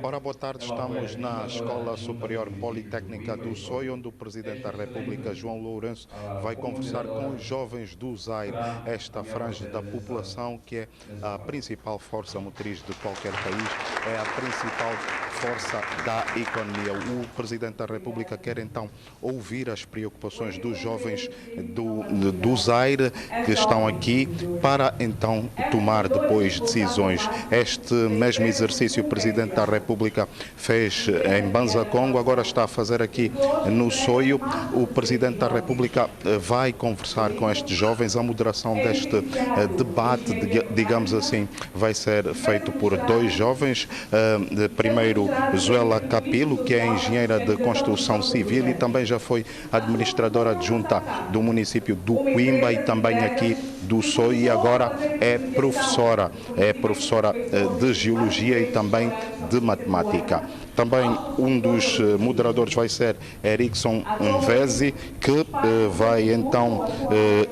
Ora, boa tarde. Estamos na Escola Superior Politécnica do Soio, onde o Presidente da República, João Lourenço, vai conversar com os jovens do Zaire, esta franja da população que é a principal força motriz de qualquer país, é a principal força da economia. O Presidente da República quer então ouvir as preocupações dos jovens do Zaire que estão aqui para então tomar depois decisões. Este mesmo exercício o Presidente da República fez em Banza Congo, agora está a fazer aqui no Soio. O Presidente da República vai conversar com estes jovens. A moderação deste debate, digamos assim, vai ser feito por dois jovens. Primeiro, Zuela Capilo, que é engenheira de construção civil e também já foi administradora adjunta do município do Quimba e também aqui do Soio, e agora é professora de geologia e também de matemática. Também um dos moderadores vai ser Erickson Mvezi, que vai então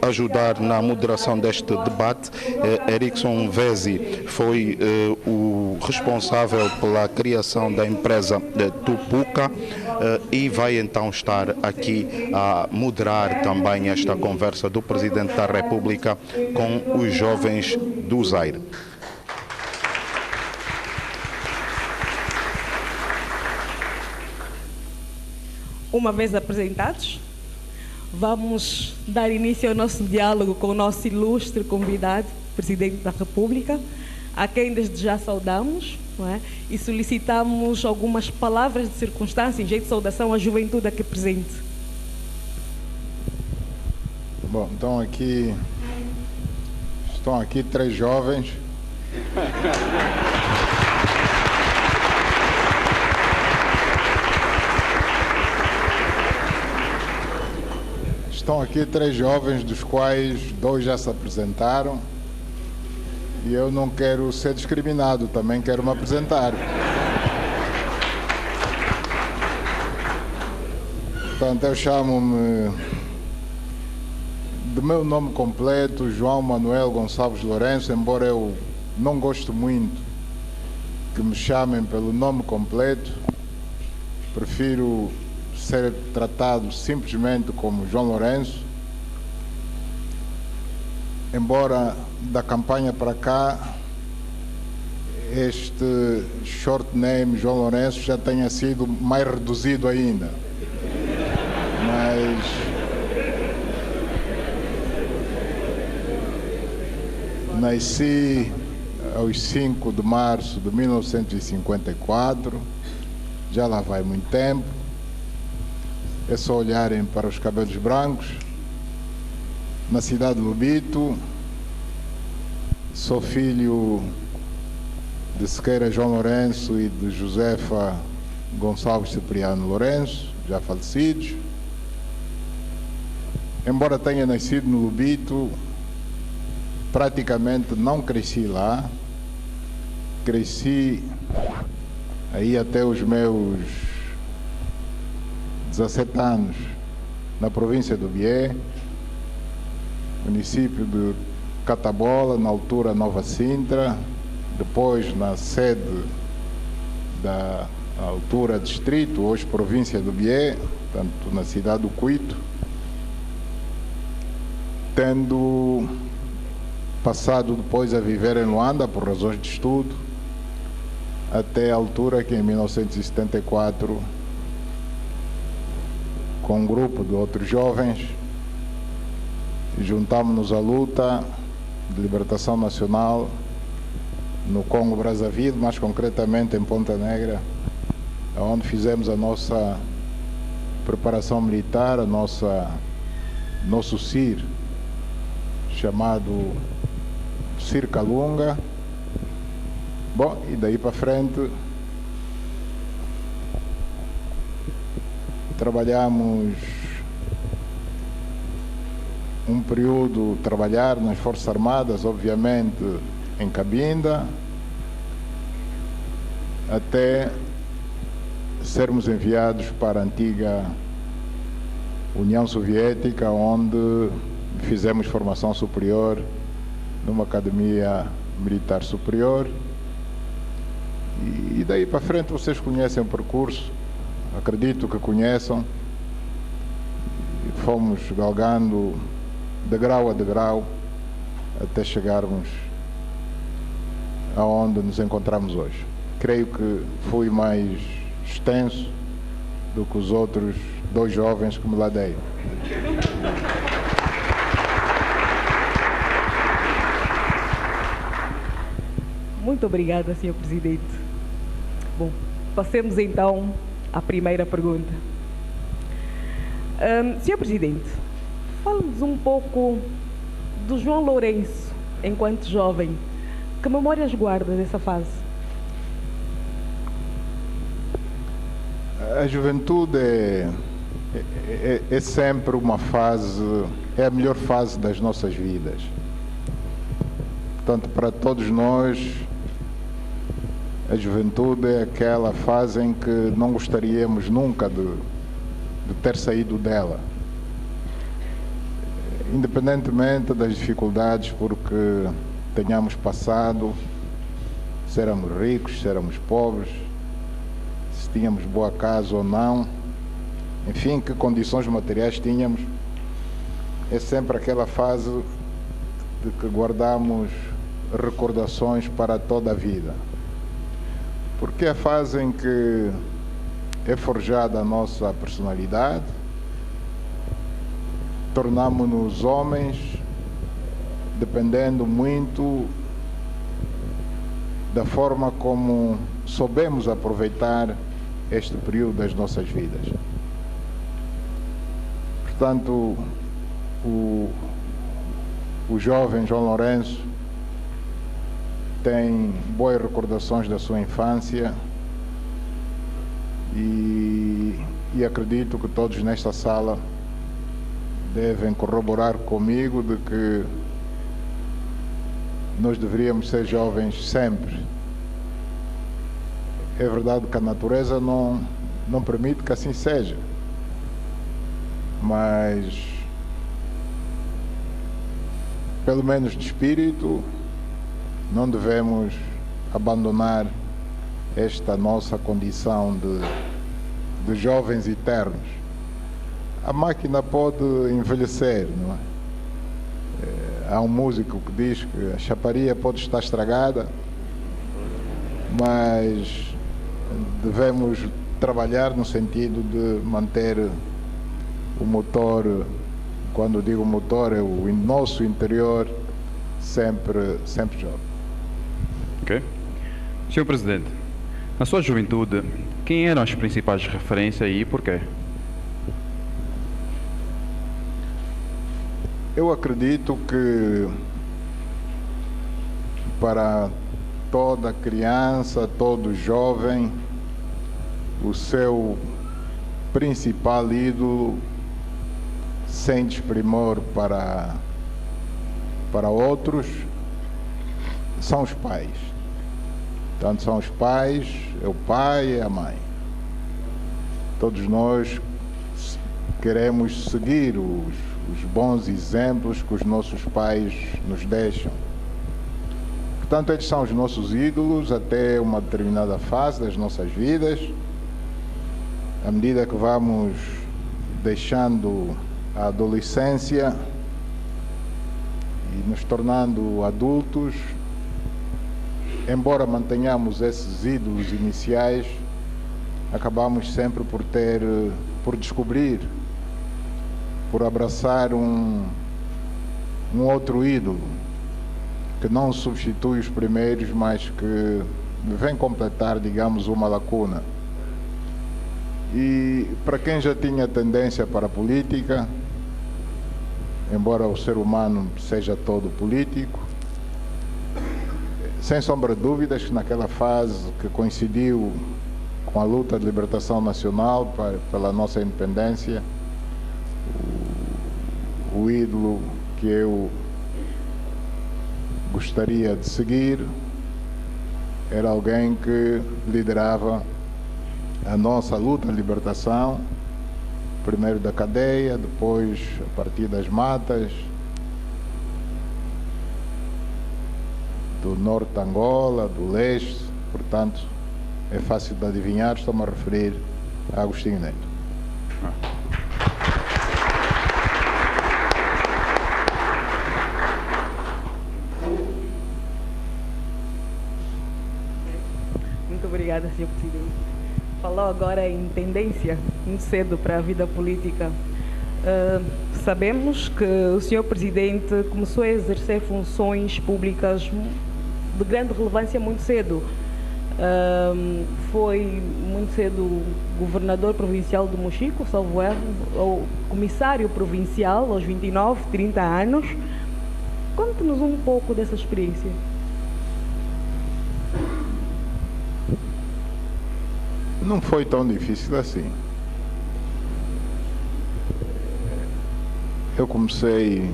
ajudar na moderação deste debate. Erickson Mvezi foi o responsável pela criação da empresa Tupuca e vai então estar aqui a moderar também esta conversa do Presidente da República com os jovens do Zaire. Uma vez apresentados, vamos dar início ao nosso diálogo com o nosso ilustre convidado, Presidente da República, a quem desde já saudamos, não é? E solicitamos algumas palavras de circunstância, em jeito de saudação à juventude aqui presente. Bom, então estão aqui três jovens. Estão aqui três jovens, dos quais dois já se apresentaram. E eu não quero ser discriminado, também quero me apresentar. Portanto, eu chamo-me, do meu nome completo, João Manuel Gonçalves Lourenço, embora eu não gosto muito que me chamem pelo nome completo, prefiro ser tratado simplesmente como João Lourenço, embora da campanha para cá este short name João Lourenço já tenha sido mais reduzido ainda, mas nasci aos 5 de março de 1954, já lá vai muito tempo. É só olharem para os cabelos brancos. Na cidade de Lubito, sou filho de Sequeira João Lourenço e de Josefa Gonçalves Cipriano Lourenço, já falecidos. Embora tenha nascido no Lubito, praticamente não cresci lá. Cresci aí até os meus 17 anos na província do Bié, município de Catabola, na altura Nova Sintra, depois na sede da altura distrito, hoje província do Bié, portanto na cidade do Cuito, tendo passado depois a viver em Luanda por razões de estudo, até a altura que em 1974, com um grupo de outros jovens, juntámos-nos à luta de libertação nacional no Congo Brazzaville, mais concretamente em Ponta Negra, onde fizemos a nossa preparação militar, nosso CIR, chamado CIR Calunga. Bom, e daí para frente trabalhamos um período, trabalhar nas Forças Armadas, obviamente em Cabinda, até sermos enviados para a antiga União Soviética, onde fizemos formação superior numa academia Militar Superior. E daí para frente vocês conhecem o percurso, acredito que conheçam. Fomos galgando degrau a degrau até chegarmos aonde nos encontramos hoje. Creio que fui mais extenso do que os outros 2 jovens que me ladeiam. Muito obrigada, Sr. Presidente. Bom, passemos então à primeira pergunta. Sr. Presidente, fale-nos um pouco do João Lourenço, enquanto jovem. Que memórias guarda dessa fase? A juventude é sempre uma fase, é a melhor fase das nossas vidas. Portanto, para todos nós, a juventude é aquela fase em que não gostaríamos nunca de ter saído dela. Independentemente das dificuldades porque tenhamos passado, se éramos ricos, se éramos pobres, se tínhamos boa casa ou não, enfim, que condições materiais tínhamos, é sempre aquela fase de que guardamos recordações para toda a vida. Porque é a fase em que é forjada a nossa personalidade, tornamo-nos homens, dependendo muito da forma como soubemos aproveitar este período das nossas vidas. Portanto, o jovem João Lourenço tem boas recordações da sua infância e acredito que todos nesta sala devem corroborar comigo de que nós deveríamos ser jovens sempre. É verdade que a natureza não permite que assim seja, mas pelo menos de espírito não devemos abandonar esta nossa condição de jovens eternos. A máquina pode envelhecer, não é? Há um músico que diz que a chaparia pode estar estragada, mas devemos trabalhar no sentido de manter o motor, quando digo motor, é o nosso interior sempre jovem. Ok. Senhor Presidente, na sua juventude, quem eram as principais referências e porquê? Eu acredito que para toda criança, todo jovem, o seu principal ídolo, sem desprimor para outros, são os pais. Tanto são os pais, é o pai e a mãe. Todos nós queremos seguir os bons exemplos que os nossos pais nos deixam. Portanto, eles são os nossos ídolos até uma determinada fase das nossas vidas. À medida que vamos deixando a adolescência e nos tornando adultos, embora mantenhamos esses ídolos iniciais, acabamos sempre por descobrir, por abraçar um outro ídolo que não substitui os primeiros, mas que vem completar, digamos, uma lacuna. E para quem já tinha tendência para a política, embora o ser humano seja todo político, sem sombra de dúvidas que naquela fase que coincidiu com a luta de libertação nacional pela nossa independência, o ídolo que eu gostaria de seguir era alguém que liderava a nossa luta de libertação, primeiro da cadeia, depois a partir das matas, do norte de Angola, do leste, portanto é fácil de adivinhar, estou-me a referir a Agostinho Neto. Muito obrigada, Sr. Presidente. Falou agora em tendência, muito cedo para a vida política. Sabemos que o Sr. Presidente começou a exercer funções públicas de grande relevância muito cedo. Foi muito cedo governador provincial do Mochico, salvo erro, ou comissário provincial aos 29, 30 anos. Conte-nos um pouco dessa experiência. Não foi tão difícil assim. Eu comecei,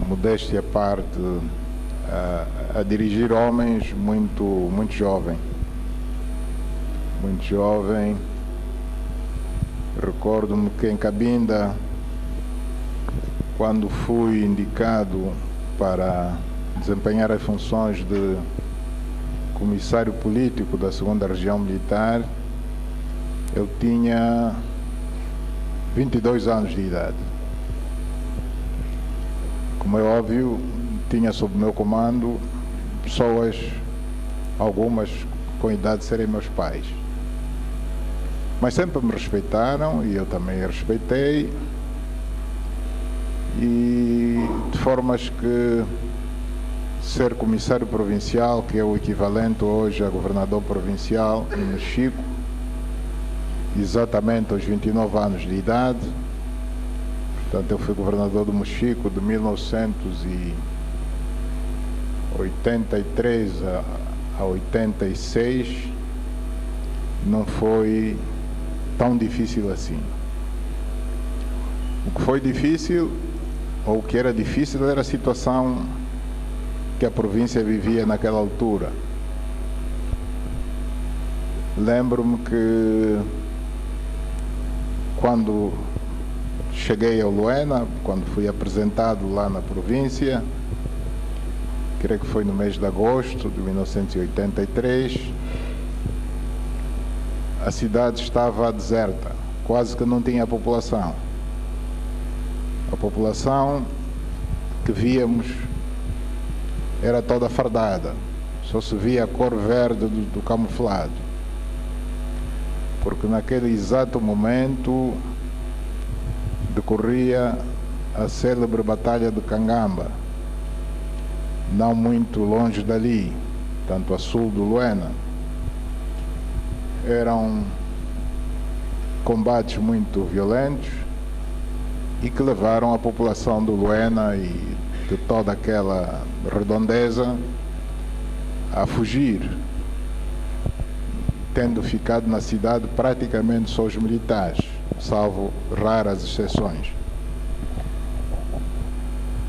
modéstia à parte, a dirigir homens muito jovem. Muito jovem. Recordo-me que em Cabinda, quando fui indicado para desempenhar as funções de comissário político da 2ª Região Militar, eu tinha 22 anos de idade. Como é óbvio, tinha sob meu comando pessoas, algumas com idade de serem meus pais. Mas sempre me respeitaram e eu também respeitei, e de formas que ser comissário provincial, que é o equivalente hoje a governador provincial em Mochico, exatamente aos 29 anos de idade. Portanto, eu fui governador do Mochico de 1983 a 86. Não foi tão difícil assim. O que foi difícil, ou o que era difícil, era a situação que a província vivia naquela altura. Lembro-me que quando cheguei ao Luena, quando fui apresentado lá na província, creio que foi no mês de agosto de 1983, a cidade estava deserta, quase que não tinha população. A população que víamos era toda fardada, só se via a cor verde do camuflado, porque naquele exato momento decorria a célebre Batalha de Cangamba, não muito longe dali, tanto a sul do Luena. Eram combates muito violentos e que levaram a população do Luena e de toda aquela redondeza a fugir, tendo ficado na cidade praticamente só os militares, salvo raras exceções.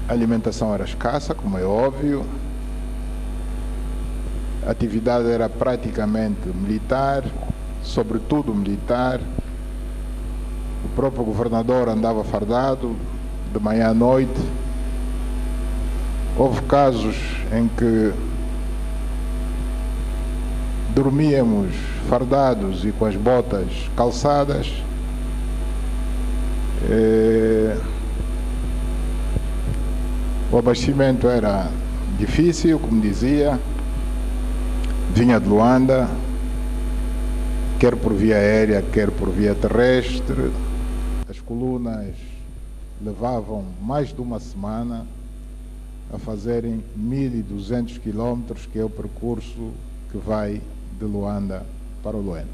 A alimentação era escassa, como é óbvio, a atividade era praticamente militar, sobretudo militar. O próprio governador andava fardado de manhã à noite. Houve casos em que dormíamos fardados e com as botas calçadas. O abastecimento era difícil, como dizia, vinha de Luanda, quer por via aérea, quer por via terrestre. As colunas levavam mais de uma semana a fazerem 1.200 quilómetros, que é o percurso que vai de Luanda para o Luena.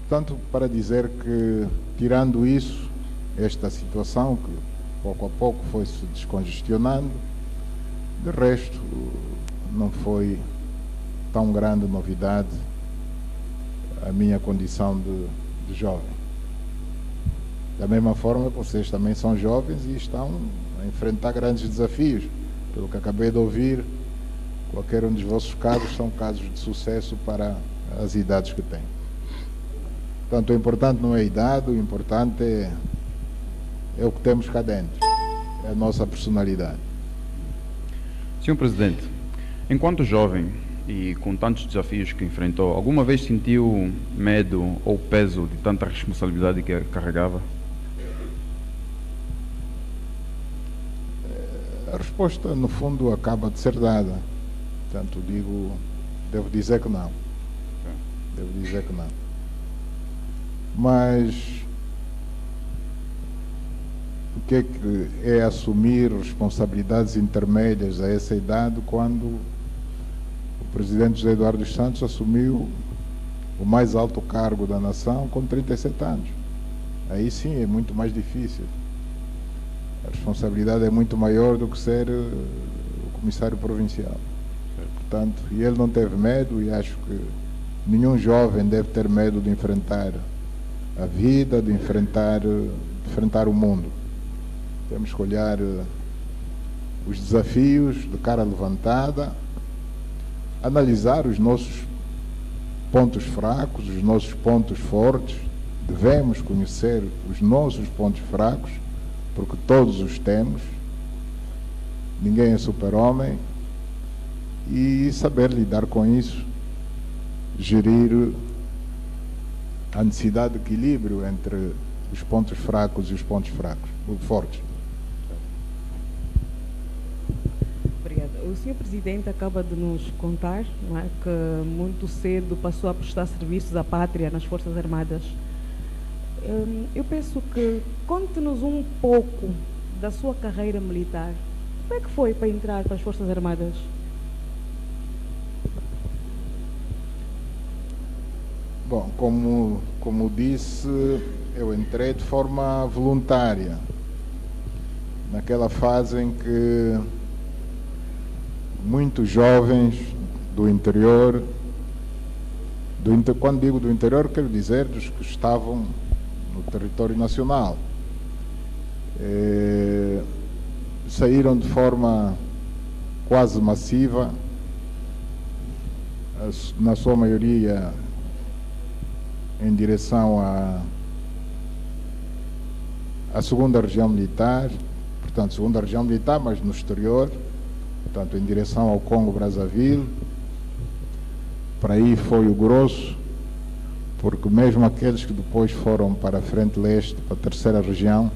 Portanto, para dizer que, tirando isso, esta situação que pouco a pouco foi se descongestionando, de resto não foi tão grande novidade a minha condição de jovem. Da mesma forma, vocês também são jovens e estão a enfrentar grandes desafios. Pelo que acabei de ouvir, qualquer um dos vossos casos são casos de sucesso para as idades que têm. Portanto, o importante não é a idade, o importante é o que temos cá dentro. a nossa personalidade. Senhor Presidente, enquanto jovem e com tantos desafios que enfrentou, alguma vez sentiu medo ou peso de tanta responsabilidade que carregava? A resposta, no fundo, acaba de ser dada. Portanto, devo dizer que não. Devo dizer que não. Mas o que é assumir responsabilidades intermédias a essa idade quando o presidente José Eduardo dos Santos assumiu o mais alto cargo da nação com 37 anos? Aí sim é muito mais difícil. A responsabilidade é muito maior do que ser o comissário provincial. Portanto, e ele não teve medo, e acho que nenhum jovem deve ter medo de enfrentar a vida, de enfrentar o mundo. Temos que olhar os desafios de cara levantada, analisar os nossos pontos fracos, os nossos pontos fortes. Devemos conhecer os nossos pontos fracos, porque todos os temos. Ninguém é super-homem. E saber lidar com isso, gerir a necessidade de equilíbrio entre os pontos fracos e os pontos fortes. Obrigada. O Sr. Presidente acaba de nos contar, não é, que muito cedo passou a prestar serviços à pátria nas Forças Armadas. Eu penso que conte-nos um pouco da sua carreira militar. Como é que foi para entrar para as Forças Armadas? Bom, como disse, eu entrei de forma voluntária, naquela fase em que muitos jovens do interior, quando digo do interior, quero dizer dos que estavam no território nacional, saíram de forma quase massiva, na sua maioria em direção à segunda região militar, portanto, segunda região militar, mas no exterior, portanto, em direção ao Congo-Brazzaville. Para aí foi o grosso, porque mesmo aqueles que depois foram para a frente leste, para a terceira região,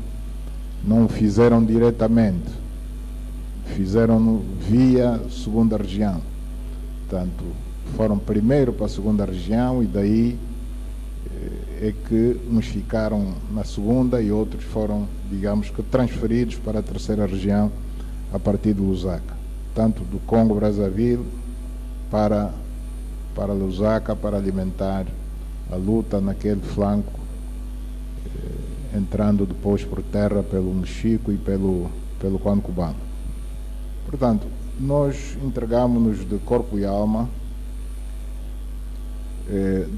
não o fizeram diretamente, fizeram via segunda região. Portanto, foram primeiro para a segunda região e daí é que uns ficaram na segunda e outros foram, digamos que, transferidos para a terceira região a partir do Lusaka. Tanto do Congo-Brazzaville para Lusaka, para alimentar a luta naquele flanco, entrando depois por terra pelo Mexico e pelo Cuancubano. Portanto, nós entregamos-nos de corpo e alma,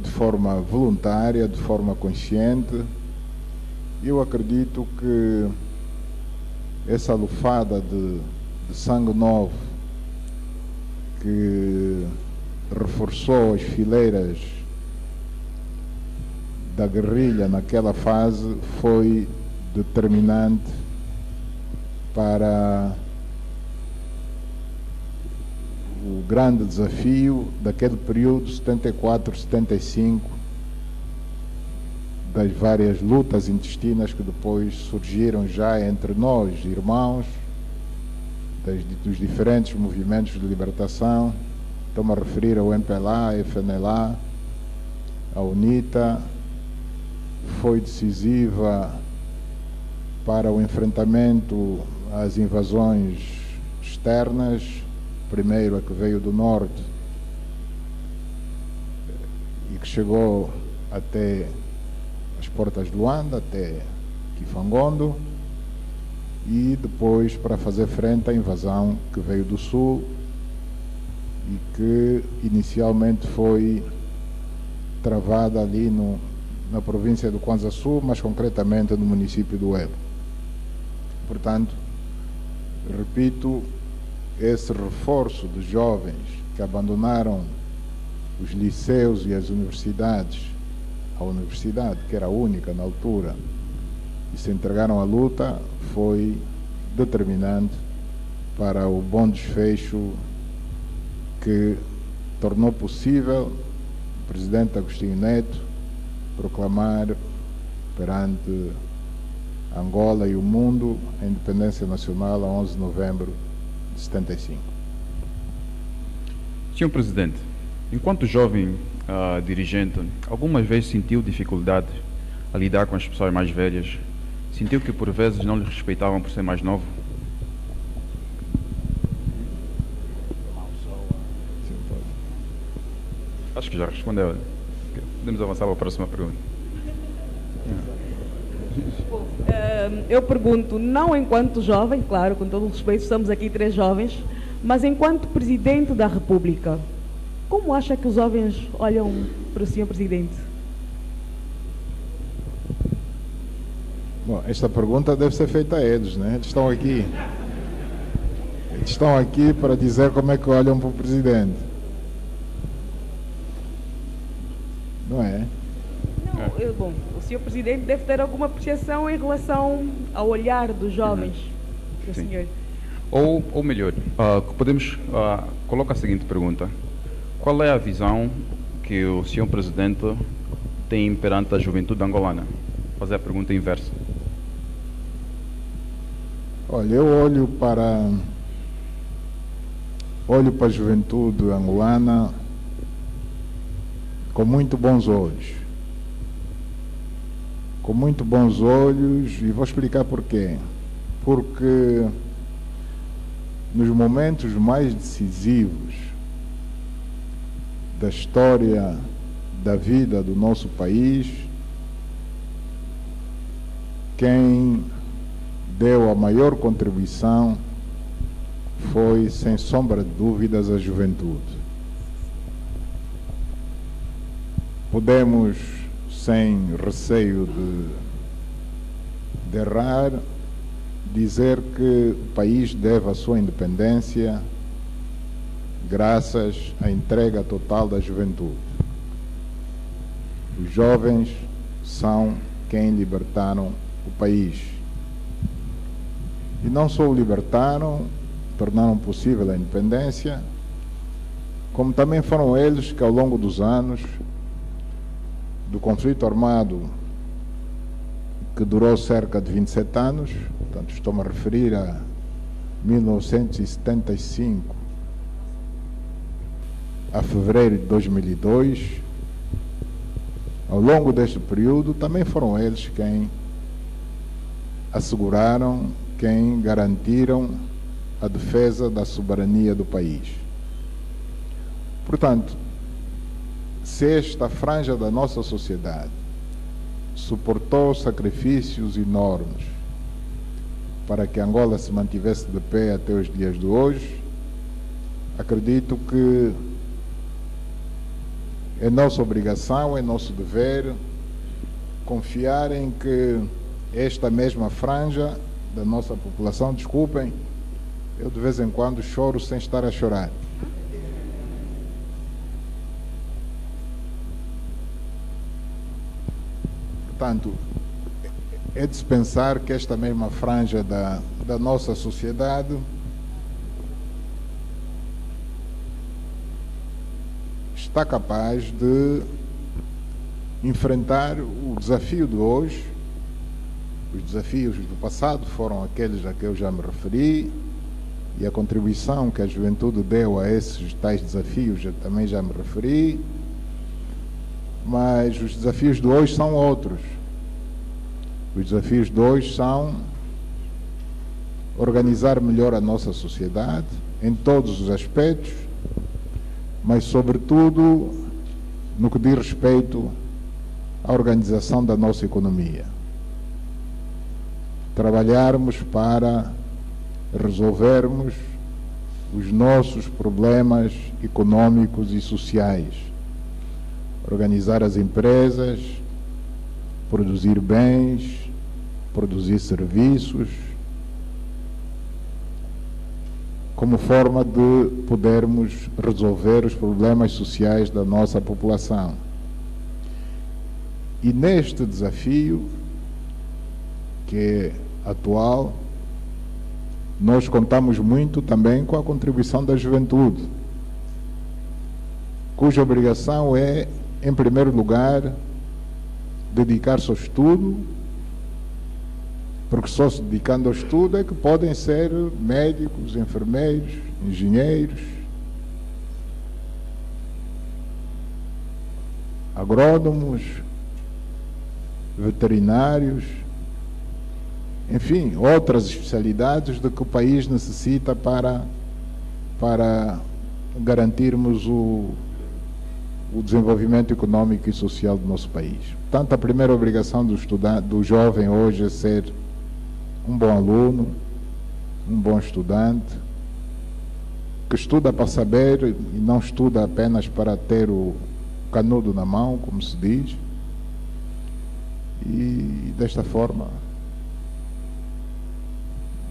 de forma voluntária, de forma consciente. Eu acredito que essa lufada de sangue novo que reforçou as fileiras da guerrilha naquela fase foi determinante para o grande desafio daquele período 74-75, das várias lutas intestinas que depois surgiram já entre nós, irmãos, dos diferentes movimentos de libertação. Estou-me a referir ao MPLA, a FNLA, a UNITA. Foi decisiva para o enfrentamento às invasões externas, primeiro a que veio do norte e que chegou até as portas de Luanda, até Kifangondo, e depois para fazer frente à invasão que veio do sul e que inicialmente foi travada ali na província do Kwanza Sul, mas concretamente no município do Elo. Portanto, repito, esse reforço de jovens que abandonaram os liceus e as universidades, a universidade, que era a única na altura, e se entregaram à luta, foi determinante para o bom desfecho que tornou possível o presidente Agostinho Neto proclamar perante Angola e o mundo a independência nacional a 11 de novembro de 75. Senhor Presidente, enquanto jovem dirigente, algumas vezes sentiu dificuldade a lidar com as pessoas mais velhas? Sentiu que por vezes não lhe respeitavam por ser mais novo? Acho que já respondeu. Podemos avançar para a próxima pergunta. Eu pergunto, não enquanto jovem, claro, com todo o respeito, estamos aqui 3 jovens, mas enquanto Presidente da República, como acha que os jovens olham para o Sr. Presidente? Bom, esta pergunta deve ser feita a eles, né? Eles estão aqui. Eles estão aqui para dizer como é que olham para o Presidente. Não é? Não, bom, o Sr. Presidente deve ter alguma apreciação em relação ao olhar dos jovens do senhor. Ou melhor, podemos colocar a seguinte pergunta: qual é a visão que o Sr. Presidente tem perante a juventude angolana? Fazer a pergunta inversa. Olha, eu olho para a juventude angolana com muito bons olhos. Com muito bons olhos, e vou explicar porquê. Porque nos momentos mais decisivos da história da vida do nosso país, quem deu a maior contribuição foi, sem sombra de dúvidas, a juventude. Podemos, sem receio de errar, dizer que o país deve a sua independência graças à entrega total da juventude. Os jovens são quem libertaram o país. E não só o libertaram, tornaram possível a independência, como também foram eles que, ao longo dos anos do conflito armado, que durou cerca de 27 anos, portanto estou-me a referir a 1975 a fevereiro de 2002, ao longo deste período também foram eles quem asseguraram, quem garantiram a defesa da soberania do país. Portanto, se esta franja da nossa sociedade suportou sacrifícios enormes para que Angola se mantivesse de pé até os dias de hoje, acredito que é nossa obrigação, é nosso dever confiar em que esta mesma franja da nossa população, desculpem, eu de vez em quando choro sem estar a chorar. Portanto, é de se pensar que esta mesma franja da nossa sociedade está capaz de enfrentar o desafio de hoje. Os desafios do passado foram aqueles a que eu já me referi, e a contribuição que a juventude deu a esses tais desafios eu também já me referi, mas os desafios de hoje são outros. Os desafios de hoje são organizar melhor a nossa sociedade em todos os aspectos, mas sobretudo no que diz respeito à organização da nossa economia. Trabalharmos para resolvermos os nossos problemas econômicos e sociais, organizar as empresas, produzir bens, produzir serviços, como forma de podermos resolver os problemas sociais da nossa população. E neste desafio, que é atual, nós contamos muito também com a contribuição da juventude, cuja obrigação é, em primeiro lugar, dedicar-se ao estudo, porque só se dedicando ao estudo é que podem ser médicos, enfermeiros, engenheiros, agrônomos, veterinários, enfim, outras especialidades de que o país necessita para garantirmos o desenvolvimento econômico e social do nosso país. Portanto, a primeira obrigação do jovem hoje é ser um bom aluno, um bom estudante, que estuda para saber e não estuda apenas para ter o canudo na mão, como se diz, e desta forma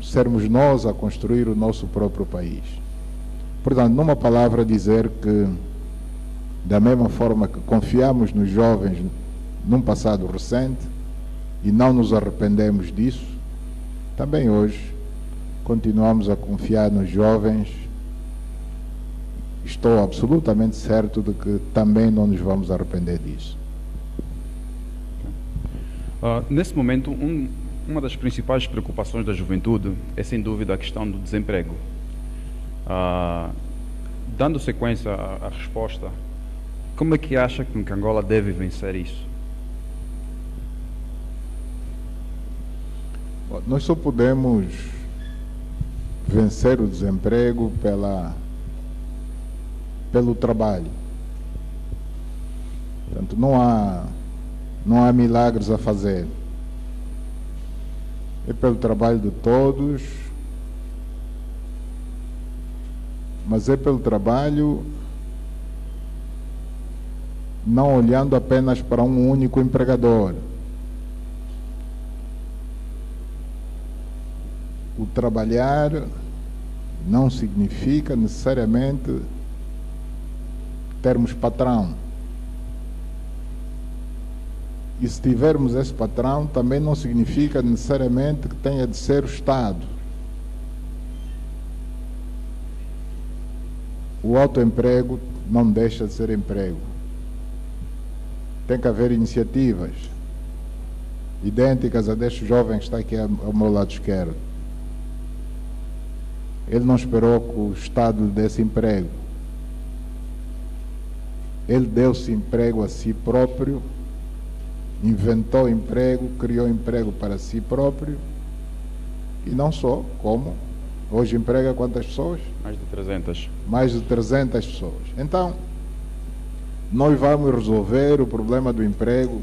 sermos nós a construir o nosso próprio país. Portanto, numa palavra, dizer que, da mesma forma que confiamos nos jovens num passado recente e não nos arrependemos disso, também hoje continuamos a confiar nos jovens. Estou absolutamente certo de que também não nos vamos arrepender disso. Nesse momento, uma das principais preocupações da juventude é, sem dúvida, a questão do desemprego. Dando sequência à resposta, como é que acha que Angola deve vencer isso? Nós só podemos vencer o desemprego pelo trabalho. Portanto, não há milagres a fazer. É pelo trabalho de todos, mas é pelo trabalho não olhando apenas para um único empregador. O trabalhar não significa necessariamente termos patrão. E se tivermos esse patrão, também não significa necessariamente que tenha de ser o Estado. O autoemprego não deixa de ser emprego. Tem que haver iniciativas idênticas a deste jovem que está aqui ao meu lado esquerdo. Ele não esperou que o Estado lhe desse emprego. Ele deu-se emprego a si próprio, inventou emprego, criou emprego para si próprio, e não só, como hoje emprega quantas pessoas? Mais de 300. Mais de 300 pessoas. Então, nós vamos resolver o problema do emprego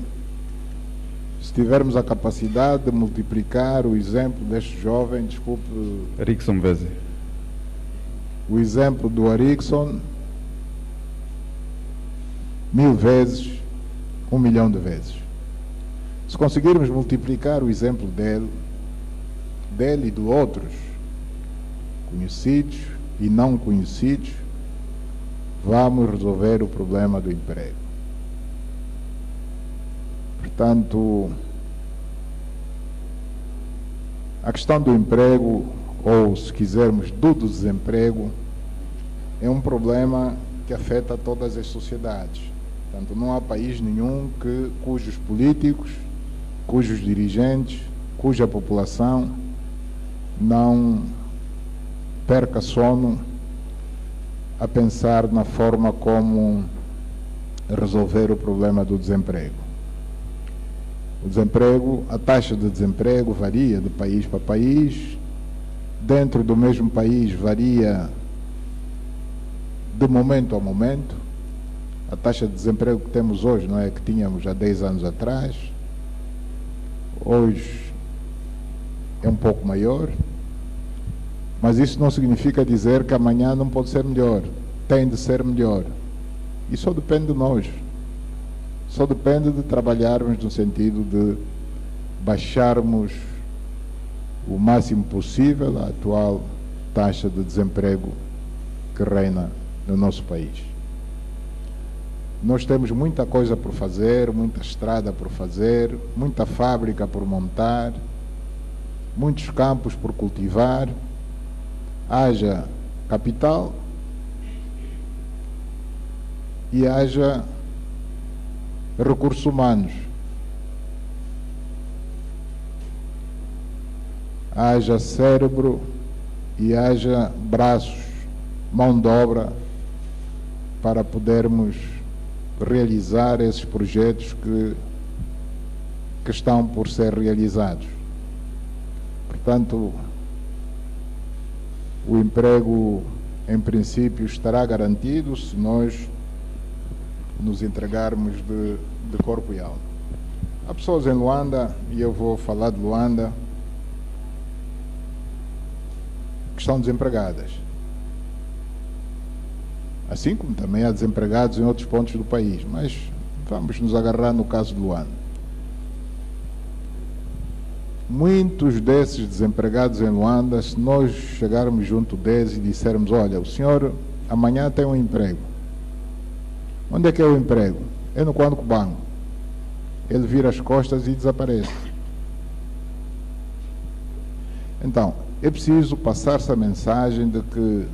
se tivermos a capacidade de multiplicar o exemplo deste jovem, desculpe... Erickson Veze. O exemplo do Erickson 1000 vezes, 1 milhão de vezes. Se conseguirmos multiplicar o exemplo dele e de outros, conhecidos e não conhecidos, vamos resolver o problema do emprego. Portanto, a questão do emprego, ou se quisermos do desemprego, é um problema que afeta todas as sociedades. Portanto, não há país nenhum cujos políticos, cujos dirigentes, cuja população não perca sono a pensar na forma como resolver o problema do desemprego. O desemprego, a taxa de desemprego varia de país para país. Dentro do mesmo país varia de momento a momento. A taxa de desemprego que temos hoje não é a que tínhamos há 10 anos atrás. Hoje é um pouco maior, mas isso não significa dizer que amanhã não pode ser melhor. Tem de ser melhor. E só depende de nós. Só depende de trabalharmos no sentido de baixarmos o máximo possível a atual taxa de desemprego que reina no nosso país. Nós temos muita coisa por fazer, muita estrada por fazer, muita fábrica por montar, muitos campos por cultivar, haja capital e haja recursos humanos, haja cérebro e haja braços, mão de obra, para podermos realizar esses projetos que estão por ser realizados. Portanto, o emprego, em princípio, estará garantido se nós nos entregarmos de corpo e alma. Há pessoas em Luanda, e eu vou falar de Luanda, que estão desempregadas. Assim como também há desempregados em outros pontos do país, mas vamos nos agarrar no caso de Luanda. Muitos desses desempregados em Luanda, se nós chegarmos junto deles e dissermos: olha, o senhor amanhã tem um emprego. Onde é que é o emprego? É no Quando Cubango. Ele vira as costas e desaparece. Então, é preciso passar essa mensagem de que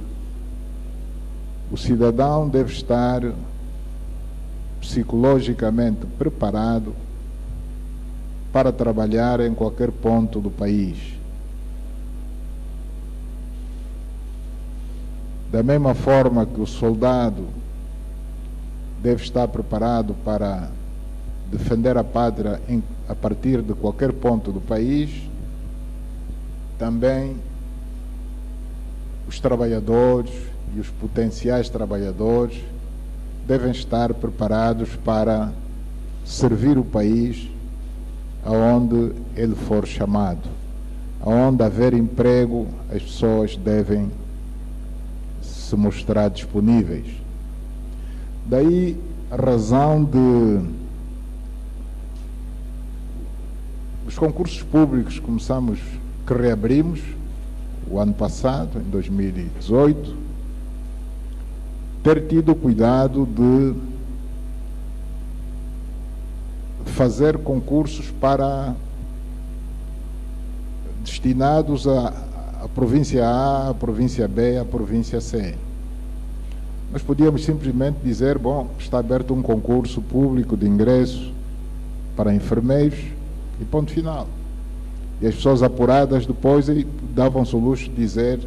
o cidadão deve estar psicologicamente preparado para trabalhar em qualquer ponto do país. Da mesma forma que o soldado deve estar preparado para defender a pátria a partir de qualquer ponto do país, também os trabalhadores e os potenciais trabalhadores devem estar preparados para servir o país aonde ele for chamado. Aonde haver emprego, as pessoas devem se mostrar disponíveis. Daí a razão de os concursos públicos que reabrimos o ano passado, em 2018, ter tido cuidado de fazer concursos destinados à província A, à província B, à província C. Nós podíamos simplesmente dizer: bom, está aberto um concurso público de ingresso para enfermeiros e ponto final. E as pessoas apuradas depois davam-se o luxo de dizer: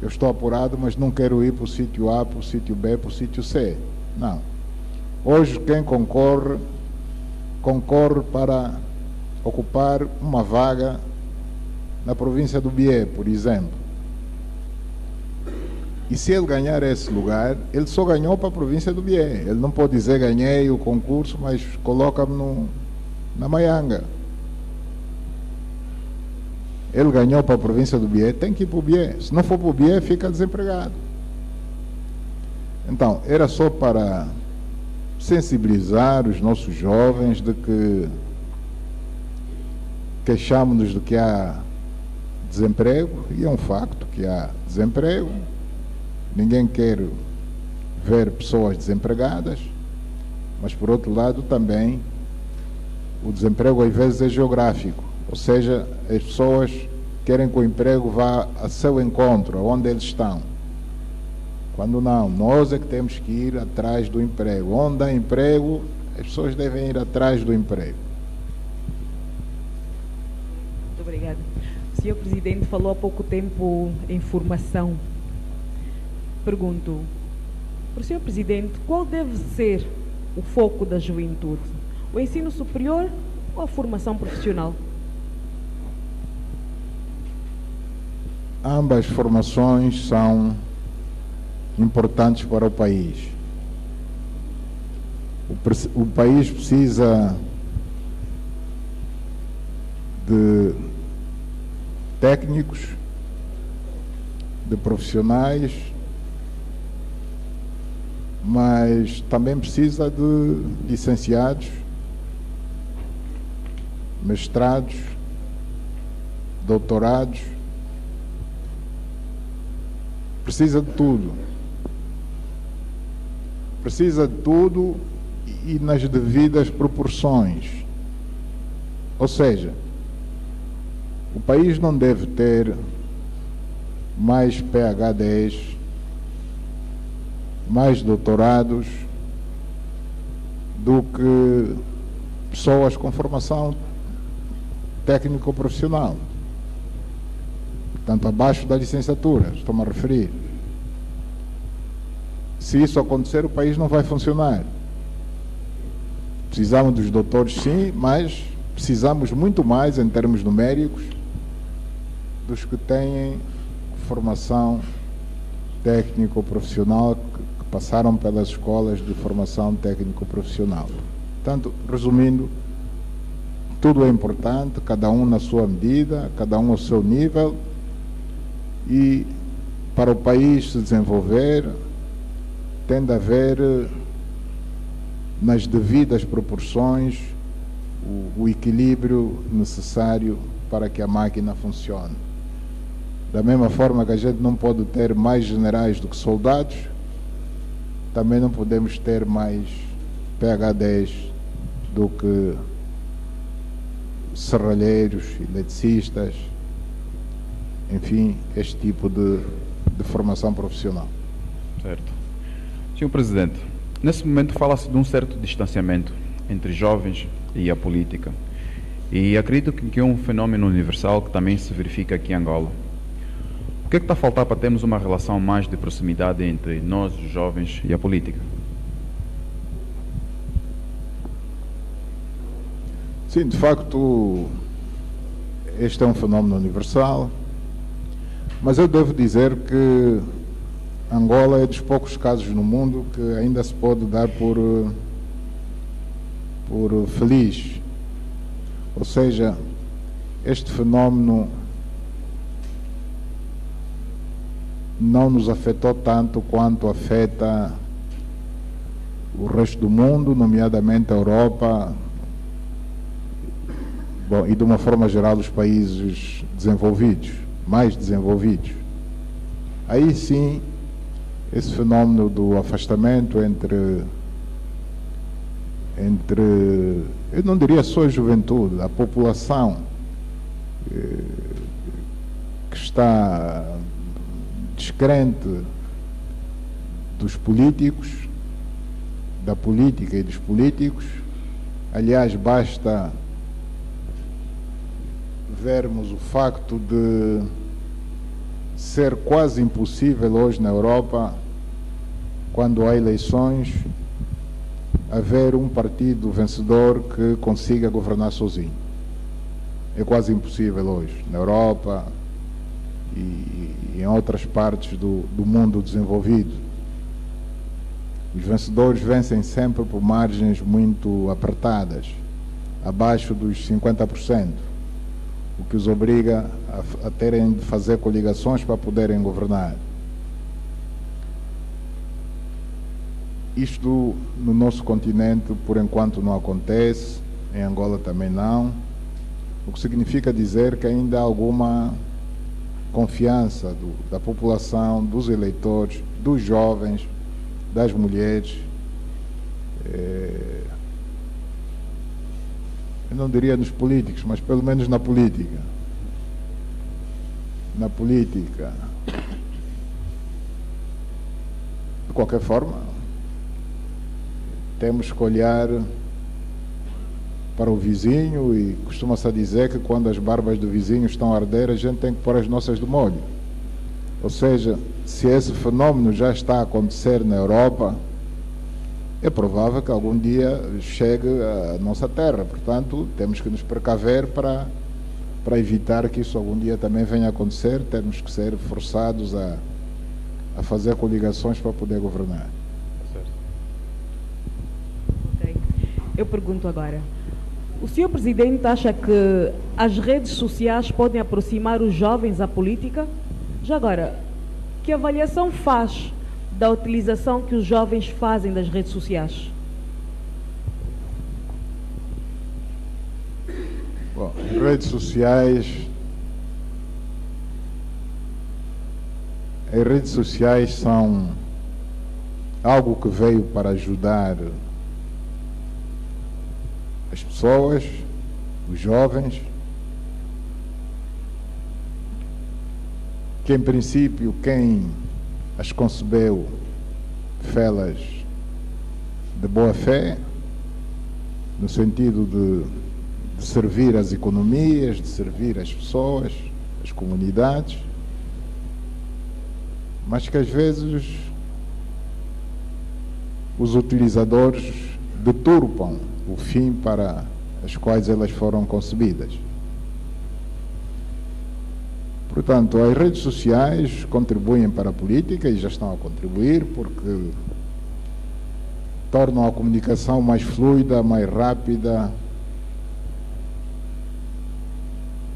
eu estou apurado, mas não quero ir para o sítio A, para o sítio B, para o sítio C. Não. Hoje quem concorre para ocupar uma vaga na província do Bié, por exemplo. E se ele ganhar esse lugar, ele só ganhou para a província do Bié. Ele não pode dizer: ganhei o concurso, mas coloca-me na Maianga. Ele ganhou para a província do Bié, tem que ir para o Bié. Se não for para o Bié, fica desempregado. Então, era só para sensibilizar os nossos jovens de que queixamos-nos de que há desemprego, e é um facto que há desemprego. Ninguém quer ver pessoas desempregadas, mas por outro lado também o desemprego às vezes é geográfico, ou seja, as pessoas querem que o emprego vá a seu encontro, aonde eles estão. Quando não, nós é que temos que ir atrás do emprego. Onde há emprego, as pessoas devem ir atrás do emprego. Muito obrigada. O senhor Presidente falou há pouco tempo em formação. Pergunto, para o senhor Presidente, qual deve ser o foco da juventude? O ensino superior ou a formação profissional? Ambas formações são importantes para o país. O país precisa de técnicos, de profissionais, mas também precisa de licenciados, mestrados, doutorados. Precisa de tudo. Precisa de tudo e nas devidas proporções. Ou seja, o país não deve ter mais PhDs, mais doutorados do que pessoas com formação técnico-profissional. Portanto, abaixo da licenciatura, estou-me a referir. Se isso acontecer, o país não vai funcionar. Precisamos dos doutores, sim, mas precisamos muito mais, em termos numéricos, dos que têm formação técnico-profissional, que passaram pelas escolas de formação técnico-profissional. Portanto, resumindo, tudo é importante, cada um na sua medida, cada um ao seu nível, e para o país se desenvolver, tem de haver, nas devidas proporções, o equilíbrio necessário para que a máquina funcione. Da mesma forma que a gente não pode ter mais generais do que soldados, também não podemos ter mais PhDs do que serralheiros, eletricistas, enfim, este tipo de formação profissional. Certo. Senhor Presidente, nesse momento fala-se de um certo distanciamento entre jovens e a política. E acredito que é um fenómeno universal que também se verifica aqui em Angola. O que é que está a faltar para termos uma relação mais de proximidade entre nós, os jovens, e a política? Sim, de facto, este é um fenómeno universal, mas eu devo dizer que Angola é dos poucos casos no mundo que ainda se pode dar por feliz. Ou seja, este fenómeno não nos afetou tanto quanto afeta o resto do mundo, nomeadamente a Europa, bom, e de uma forma geral os países desenvolvidos, mais desenvolvidos. Aí sim, esse fenómeno do afastamento entre eu não diria só a juventude, a população que está descrente dos políticos, da política e dos políticos. Aliás, basta vermos o facto de ser quase impossível hoje na Europa, quando há eleições, haver um partido vencedor que consiga governar sozinho. É quase impossível hoje, na Europa e em outras partes do mundo desenvolvido. Os vencedores vencem sempre por margens muito apertadas, abaixo dos 50%, o que os obriga a terem de fazer coligações para poderem governar. Isto no nosso continente, por enquanto, não acontece, em Angola também não, o que significa dizer que ainda há alguma confiança da população, dos eleitores, dos jovens, das mulheres. Eu não diria nos políticos, mas pelo menos na política. Na política. De qualquer forma, temos que olhar para o vizinho e costuma-se a dizer que quando as barbas do vizinho estão a arder, a gente tem que pôr as nossas de molho. Ou seja, se esse fenómeno já está a acontecer na Europa, é provável que algum dia chegue à nossa terra. Portanto, temos que nos precaver para evitar que isso algum dia também venha a acontecer. Temos que ser forçados a fazer coligações para poder governar. Ok. Eu pergunto agora. O senhor Presidente acha que as redes sociais podem aproximar os jovens à política? Já agora, que avaliação faz da utilização que os jovens fazem das redes sociais? Bom, as redes sociais são algo que veio para ajudar as pessoas, os jovens, que em princípio quem as concebeu fê-las de boa fé, no sentido de servir as economias, de servir as pessoas, as comunidades, mas que às vezes os utilizadores deturpam o fim para as quais elas foram concebidas. Portanto, as redes sociais contribuem para a política e já estão a contribuir porque tornam a comunicação mais fluida, mais rápida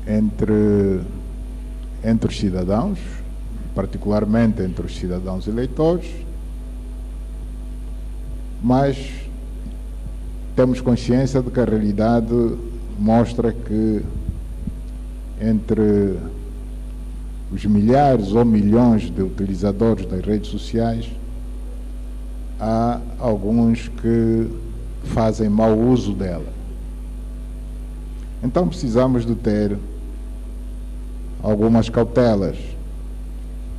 entre os cidadãos, particularmente entre os cidadãos eleitores, mas temos consciência de que a realidade mostra que entre os milhares ou milhões de utilizadores das redes sociais, há alguns que fazem mau uso dela. Então precisamos de ter algumas cautelas.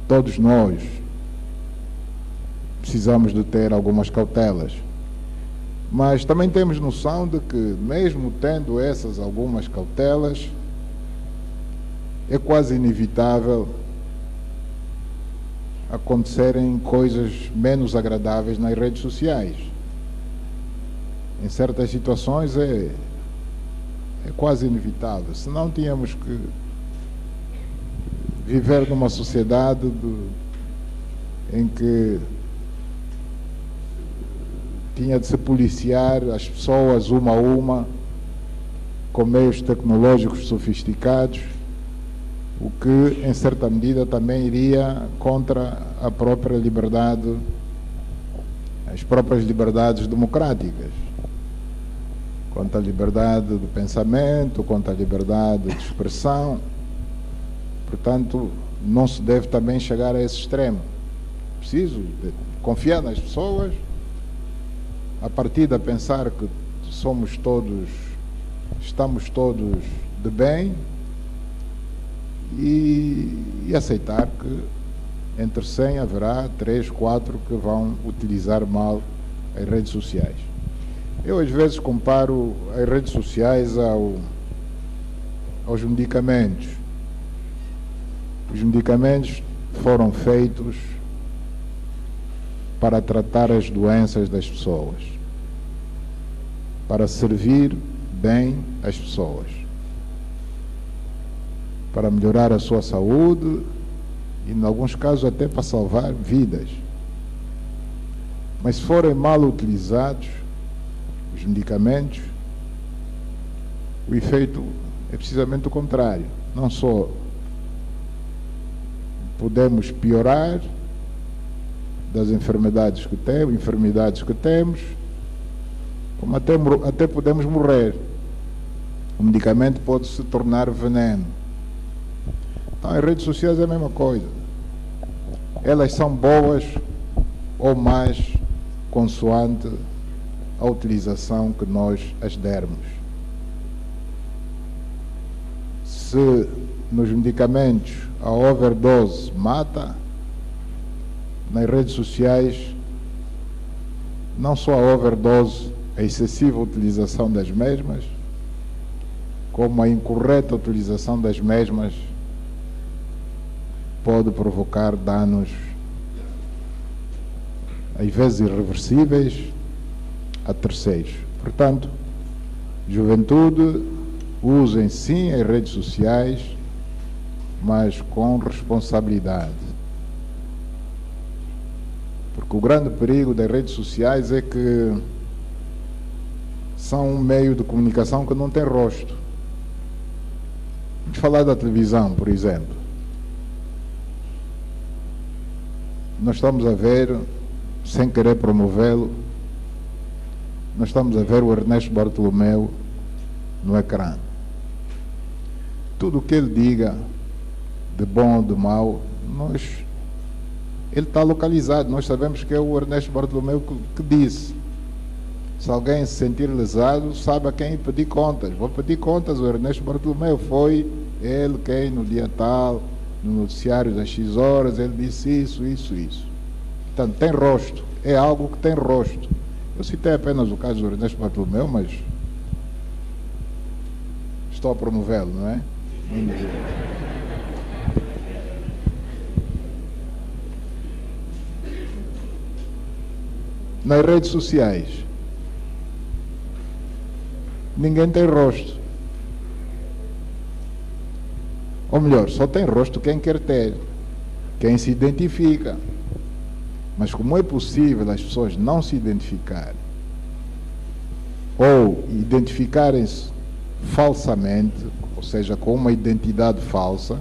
Todos nós precisamos de ter algumas cautelas. Mas também temos noção de que, mesmo tendo essas algumas cautelas, é quase inevitável acontecerem coisas menos agradáveis nas redes sociais. Em certas situações é quase inevitável. Senão tínhamos que viver numa sociedade em que tinha de se policiar as pessoas uma a uma com meios tecnológicos sofisticados, o que em certa medida também iria contra a própria liberdade, as próprias liberdades democráticas, contra a liberdade de pensamento, contra a liberdade de expressão. Portanto, não se deve também chegar a esse extremo. Preciso confiar nas pessoas, a partir de pensar que estamos todos de bem, e aceitar que entre 100 haverá 3, 4 que vão utilizar mal as redes sociais. Eu às vezes comparo as redes sociais aos medicamentos. Os medicamentos foram feitos para tratar as doenças das pessoas, para servir bem as pessoas, para melhorar a sua saúde e, em alguns casos, até para salvar vidas. Mas se forem mal utilizados os medicamentos, o efeito é precisamente o contrário. Não só podemos piorar das enfermidades que temos, como até podemos morrer. O medicamento pode se tornar veneno. Então, as redes sociais é a mesma coisa. Elas são boas ou más consoante a utilização que nós as dermos. Se nos medicamentos a overdose mata, nas redes sociais, não só a overdose, a excessiva utilização das mesmas, como a incorreta utilização das mesmas pode provocar danos, às vezes irreversíveis, a terceiros. Portanto, juventude, usem sim as redes sociais, mas com responsabilidade. Porque o grande perigo das redes sociais é que são um meio de comunicação que não tem rosto. Vamos falar da televisão, por exemplo. Nós estamos a ver, sem querer promovê-lo, nós estamos a ver o Ernesto Bartolomeu no ecrã. Tudo o que ele diga, de bom ou de mau, ele está localizado. Nós sabemos que é o Ernesto Bartolomeu que disse. Se alguém se sentir lesado, sabe a quem pedir contas. Vou pedir contas, o Ernesto Bartolomeu foi ele quem no dia tal no noticiário das X horas, ele disse isso, isso, isso. Portanto, tem rosto, é algo que tem rosto. Eu citei apenas o caso do Ernesto Bartolomeu, mas estou a promovê-lo, não é? Nas redes sociais, ninguém tem rosto. Ou melhor, só tem rosto quem quer ter, quem se identifica. Mas como é possível as pessoas não se identificarem ou identificarem-se falsamente, ou seja, com uma identidade falsa,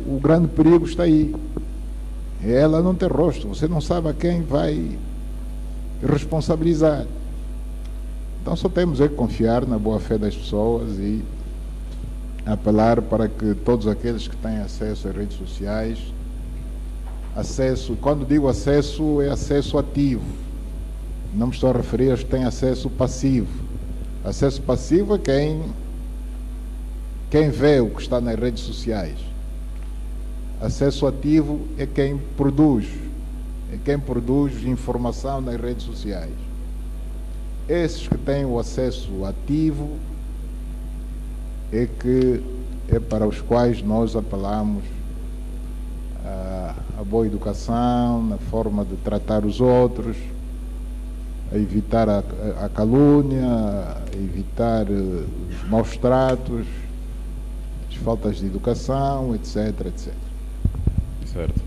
o grande perigo está aí. Ela não tem rosto, você não sabe a quem vai responsabilizar. Então só temos que confiar na boa-fé das pessoas e apelar para que todos aqueles que têm acesso às redes sociais, quando digo acesso, é acesso ativo. Não me estou a referir aos que têm acesso passivo. Acesso passivo é quem vê o que está nas redes sociais. Acesso ativo é quem produz informação nas redes sociais. Esses que têm o acesso ativo é para os quais nós apelamos a boa educação, na forma de tratar os outros, a evitar a calúnia, a evitar os maus tratos, as faltas de educação, etc, etc. Certo.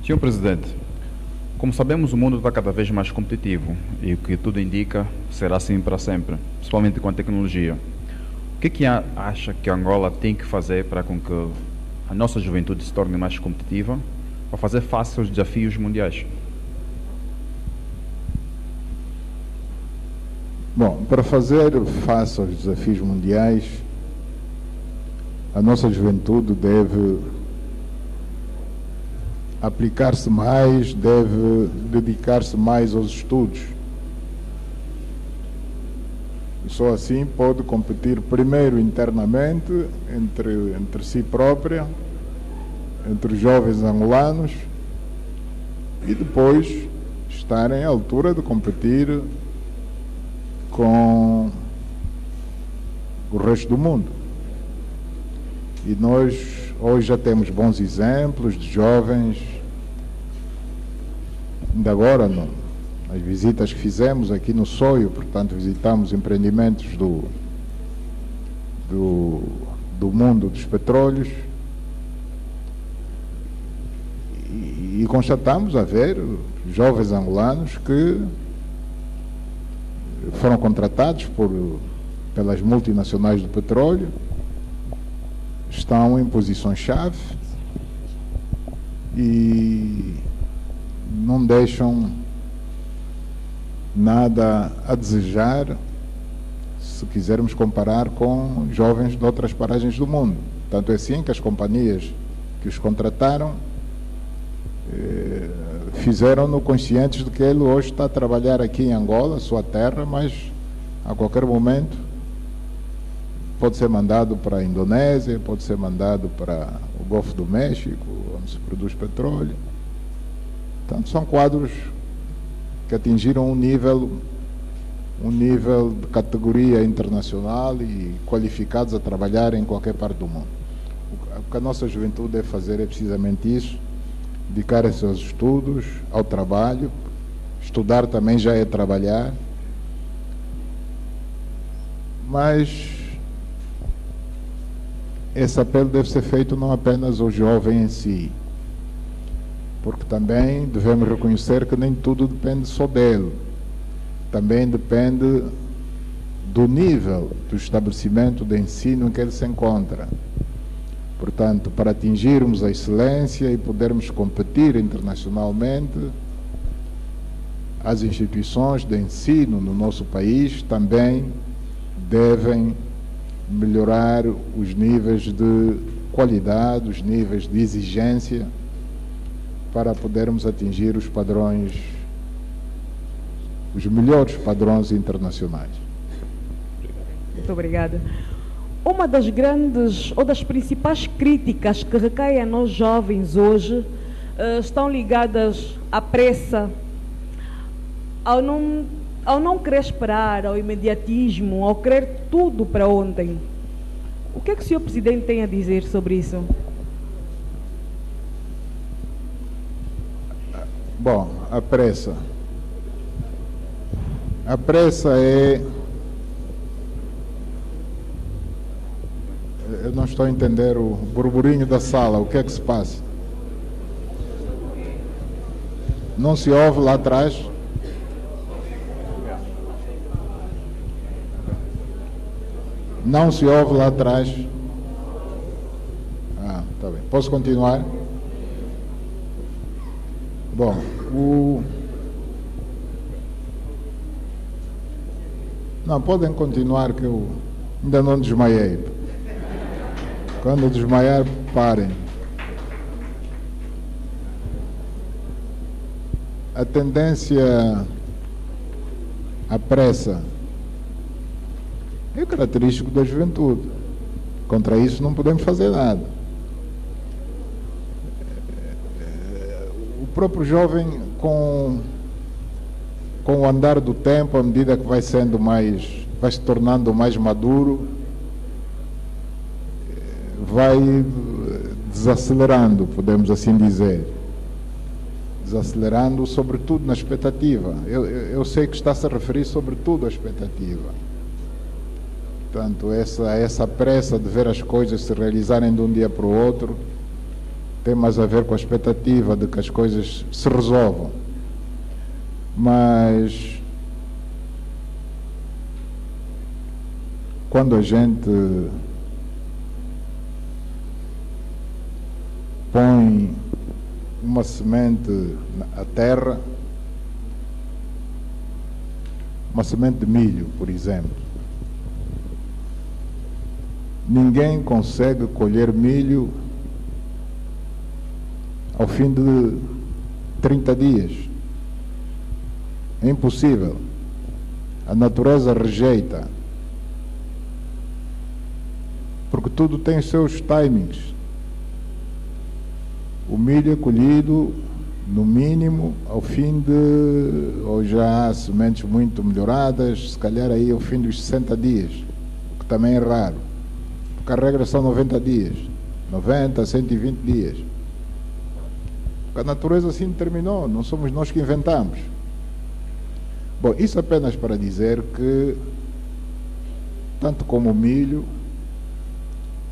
Senhor Presidente, como sabemos, o mundo está cada vez mais competitivo e o que tudo indica será assim para sempre, principalmente com a tecnologia. O que acha que Angola tem que fazer para com que a nossa juventude se torne mais competitiva para fazer face aos desafios mundiais? Bom, para fazer face aos desafios mundiais, a nossa juventude deve aplicar-se mais, deve dedicar-se mais aos estudos. E só assim pode competir primeiro internamente, entre si própria, entre os jovens angolanos, e depois estarem à altura de competir com o resto do mundo. E nós hoje já temos bons exemplos de jovens, ainda agora nas visitas que fizemos aqui no SOIO, portanto visitamos empreendimentos do mundo dos petróleos e constatamos haver jovens angolanos que foram contratados pelas multinacionais do petróleo, estão em posições-chave e não deixam nada a desejar se quisermos comparar com jovens de outras paragens do mundo. Tanto é assim que as companhias que os contrataram fizeram-no conscientes de que ele hoje está a trabalhar aqui em Angola, sua terra, mas a qualquer momento pode ser mandado para a Indonésia, pode ser mandado para o Golfo do México, onde se produz petróleo. Portanto, são quadros que atingiram um nível de categoria internacional e qualificados a trabalhar em qualquer parte do mundo. O que a nossa juventude deve fazer é precisamente isso, dedicar-se aos estudos, ao trabalho. Estudar também já é trabalhar, mas esse apelo deve ser feito não apenas ao jovem em si, porque também devemos reconhecer que nem tudo depende só dele. Também depende do nível do estabelecimento de ensino em que ele se encontra. Portanto, para atingirmos a excelência e podermos competir internacionalmente, as instituições de ensino no nosso país também devem melhorar os níveis de qualidade, os níveis de exigência, para podermos atingir os padrões, os melhores padrões internacionais. Muito obrigada. uma das grandes ou das principais críticas que recaem a nós jovens hoje estão ligadas à pressa, ao não querer esperar, ao imediatismo, ao querer tudo para ontem. O que é que o Sr. Presidente tem a dizer sobre isso? Bom, a pressa. A pressa é... Eu não estou a entender o burburinho da sala. O que é que se passa? Não se ouve lá atrás? Não se ouve lá atrás? Ah, tá bem. Posso continuar? Bom, Não, podem continuar que eu ainda não desmaiei. Quando desmaiar, parem. A tendência à pressa é característico da juventude. Contra isso não podemos fazer nada. O próprio jovem, com o andar do tempo, à medida que vai se tornando mais maduro, vai desacelerando, podemos assim dizer. Desacelerando, sobretudo na expectativa. Eu sei que está-se a referir sobretudo à expectativa. Portanto, essa pressa de ver as coisas se realizarem de um dia para o outro tem mais a ver com a expectativa de que as coisas se resolvam. Mas quando a gente põe uma semente à terra, uma semente de milho, por exemplo, ninguém consegue colher milho ao fim de 30 dias. É impossível. A natureza rejeita. Porque tudo tem os seus timings. O milho é colhido, no mínimo, ao fim de... ou já há sementes muito melhoradas, se calhar aí ao fim dos 60 dias, o que também é raro. Porque a regra são 90 dias. 90, 120 dias. Porque a natureza assim determinou, não somos nós que inventamos. Bom, isso apenas para dizer que, tanto como o milho,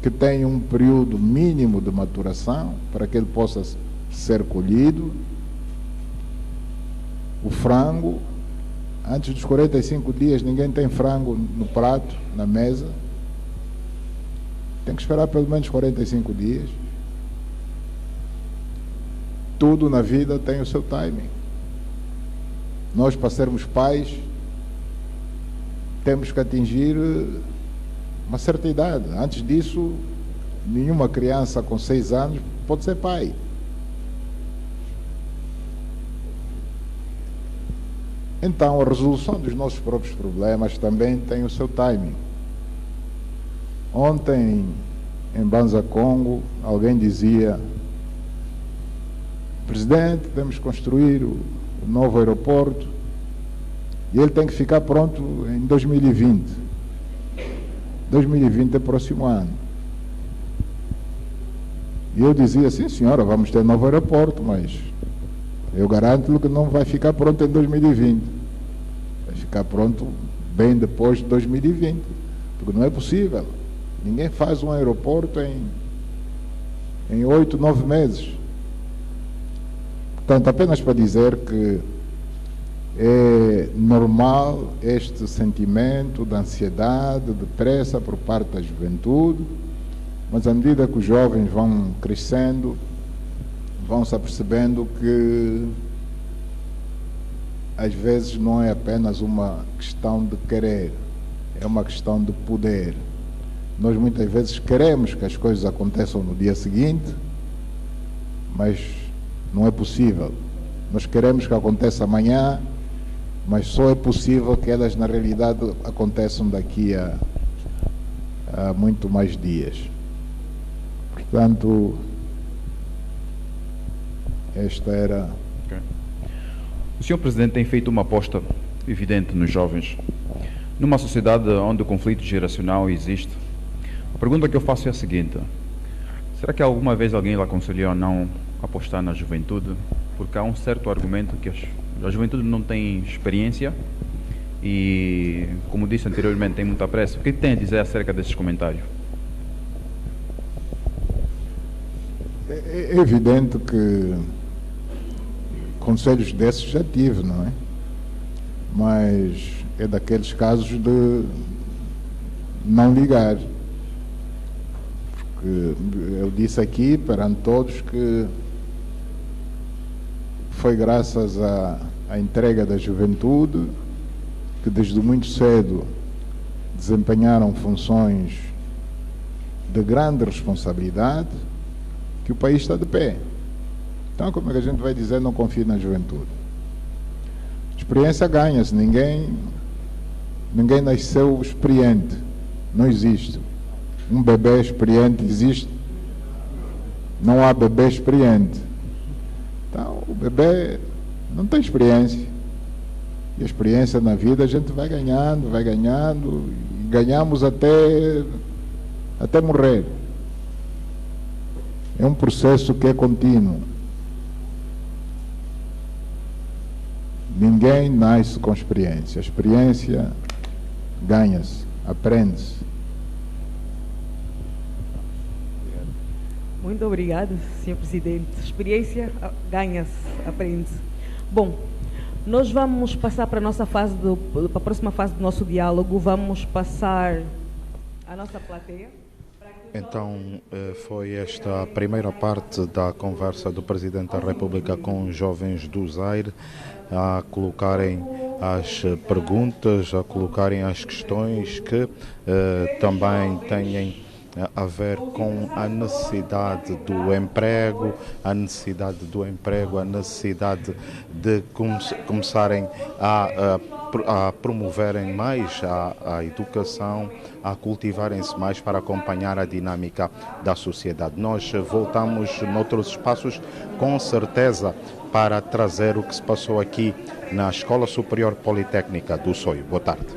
que tem um período mínimo de maturação para que ele possa ser colhido, o frango, antes dos 45 dias ninguém tem frango no prato, na mesa, tem que esperar pelo menos 45 dias. Tudo na vida tem o seu timing. Nós, para sermos pais, temos que atingir uma certa idade. Antes disso, nenhuma criança com 6 anos pode ser pai. Então, a resolução dos nossos próprios problemas também tem o seu timing. Ontem, em Banza Congo, alguém dizia: presidente, devemos construir o novo aeroporto e ele tem que ficar pronto em 2020. 2020 é próximo ano. E eu dizia: sim senhora, vamos ter novo aeroporto, mas eu garanto-lhe que não vai ficar pronto em 2020. Vai ficar pronto bem depois de 2020, porque não é possível. Ninguém faz um aeroporto em 8, 9 meses. Portanto, apenas para dizer que é normal este sentimento de ansiedade, de pressa por parte da juventude, mas à medida que os jovens vão crescendo, vão se apercebendo que às vezes não é apenas uma questão de querer, é uma questão de poder. Nós muitas vezes queremos que as coisas aconteçam no dia seguinte, mas não é possível. Nós queremos que aconteça amanhã, mas só é possível que elas na realidade aconteçam daqui a há muito mais dias. Portanto, esta era... Okay. O Sr. Presidente tem feito uma aposta evidente nos jovens. Numa sociedade onde o conflito geracional existe, a pergunta que eu faço é a seguinte: será que alguma vez alguém lhe aconselhou a não apostar na juventude? Porque há um certo argumento que a juventude não tem experiência e, como disse anteriormente, tem muita pressa. O que tem a dizer acerca desses comentários? É evidente que conselhos desses já tive, não é? Mas é daqueles casos de não ligar. Porque eu disse aqui perante todos que foi graças à entrega da juventude que desde muito cedo desempenharam funções de grande responsabilidade que o país está de pé. Então, como é que a gente vai dizer não confia na juventude? Experiência ganha-se, ninguém nasceu experiente, não existe. Um bebê experiente existe? Não há bebê experiente. Então, o bebê não tem experiência. E a experiência na vida a gente vai ganhando, e ganhamos até morrer. É um processo que é contínuo. Ninguém nasce com experiência. A experiência ganha-se, aprende-se. Muito obrigada, Sr. Presidente. Experiência ganha-se, aprende-se. Bom, nós vamos passar para a próxima fase do nosso diálogo. Vamos passar à nossa plateia. Então, foi esta a primeira parte da conversa do Presidente da República com os jovens do Zaire, a colocarem as perguntas, a colocarem as questões que também têm a ver com a necessidade do emprego, a necessidade de começarem a promoverem mais a educação, a cultivarem-se mais para acompanhar a dinâmica da sociedade. Nós voltamos noutros espaços, com certeza, para trazer o que se passou aqui na Escola Superior Politécnica do Soio. Boa tarde.